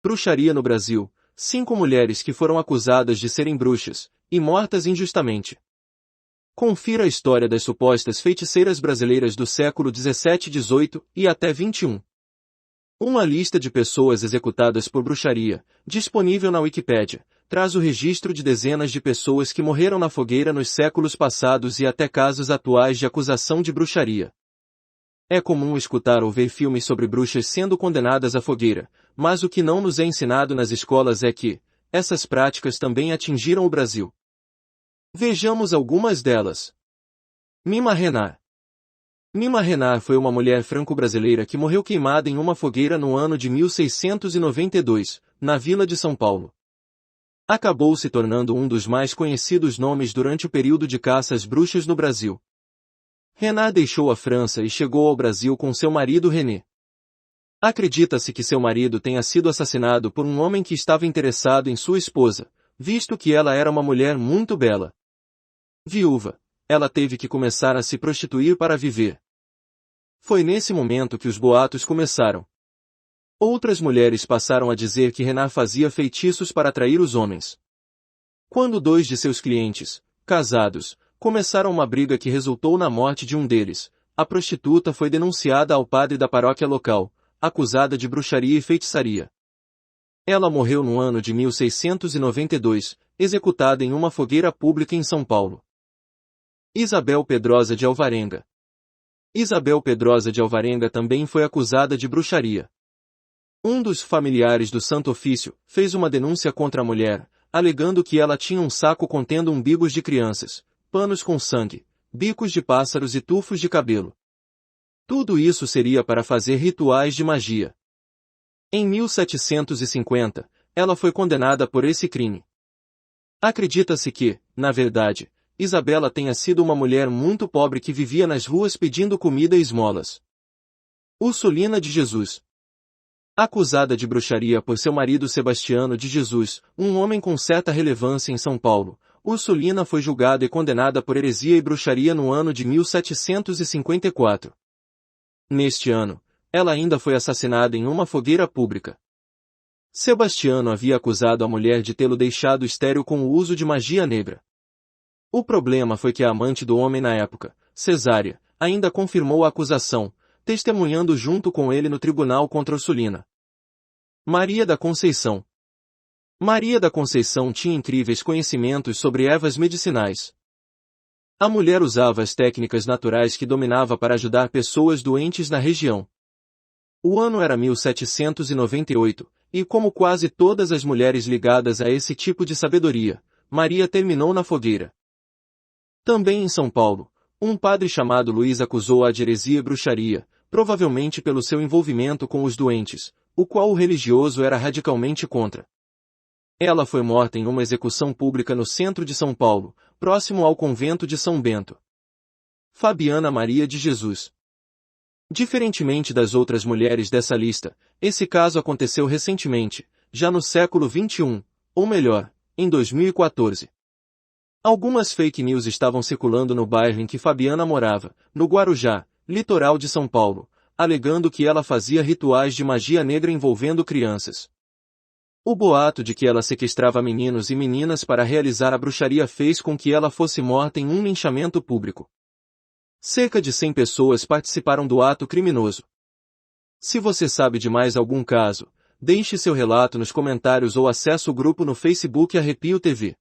Bruxaria no Brasil. 5 mulheres que foram acusadas de serem bruxas, e mortas injustamente. Confira a história das supostas feiticeiras brasileiras do século XVII, XVIII e até XXI. Uma lista de pessoas executadas por bruxaria, disponível na Wikipédia, traz o registro de dezenas de pessoas que morreram na fogueira nos séculos passados e até casos atuais de acusação de bruxaria. É comum escutar ou ver filmes sobre bruxas sendo condenadas à fogueira, mas o que não nos é ensinado nas escolas é que essas práticas também atingiram o Brasil. Vejamos algumas delas. Mima Renard. Mima Renard foi uma mulher franco-brasileira que morreu queimada em uma fogueira no ano de 1692, na vila de São Paulo. Acabou se tornando um dos mais conhecidos nomes durante o período de caça às bruxas no Brasil. Renard deixou a França e chegou ao Brasil com seu marido René. Acredita-se que seu marido tenha sido assassinado por um homem que estava interessado em sua esposa, visto que ela era uma mulher muito bela. Viúva, ela teve que começar a se prostituir para viver. Foi nesse momento que os boatos começaram. Outras mulheres passaram a dizer que Renard fazia feitiços para atrair os homens. Quando 2 de seus clientes, casados, começaram uma briga que resultou na morte de um deles, a prostituta foi denunciada ao padre da paróquia local, acusada de bruxaria e feitiçaria. Ela morreu no ano de 1692, executada em uma fogueira pública em São Paulo. Isabel Pedrosa de Alvarenga. Isabel Pedrosa de Alvarenga também foi acusada de bruxaria. Um dos familiares do Santo Ofício fez uma denúncia contra a mulher, alegando que ela tinha um saco contendo umbigos de crianças, panos com sangue, bicos de pássaros e tufos de cabelo. Tudo isso seria para fazer rituais de magia. Em 1750, ela foi condenada por esse crime. Acredita-se que, na verdade, Isabela tenha sido uma mulher muito pobre que vivia nas ruas pedindo comida e esmolas. Ursulina de Jesus. Acusada de bruxaria por seu marido Sebastiano de Jesus, um homem com certa relevância em São Paulo, Ursulina foi julgada e condenada por heresia e bruxaria no ano de 1754. Neste ano, ela ainda foi assassinada em uma fogueira pública. Sebastiano havia acusado a mulher de tê-lo deixado estéril com o uso de magia negra. O problema foi que a amante do homem na época, Cesária, ainda confirmou a acusação, testemunhando junto com ele no tribunal contra Ursulina. Maria da Conceição. Maria da Conceição tinha incríveis conhecimentos sobre ervas medicinais. A mulher usava as técnicas naturais que dominava para ajudar pessoas doentes na região. O ano era 1798, e como quase todas as mulheres ligadas a esse tipo de sabedoria, Maria terminou na fogueira. Também em São Paulo, um padre chamado Luiz acusou-a de heresia e bruxaria, provavelmente pelo seu envolvimento com os doentes, o qual o religioso era radicalmente contra. Ela foi morta em uma execução pública no centro de São Paulo, próximo ao convento de São Bento. Fabiana Maria de Jesus. Diferentemente das outras mulheres dessa lista, esse caso aconteceu recentemente, já no século XXI, ou melhor, em 2014. Algumas fake news estavam circulando no bairro em que Fabiana morava, no Guarujá, litoral de São Paulo, alegando que ela fazia rituais de magia negra envolvendo crianças. O boato de que ela sequestrava meninos e meninas para realizar a bruxaria fez com que ela fosse morta em um linchamento público. Cerca de 100 pessoas participaram do ato criminoso. Se você sabe de mais algum caso, deixe seu relato nos comentários ou acesse o grupo no Facebook Arrepio TV.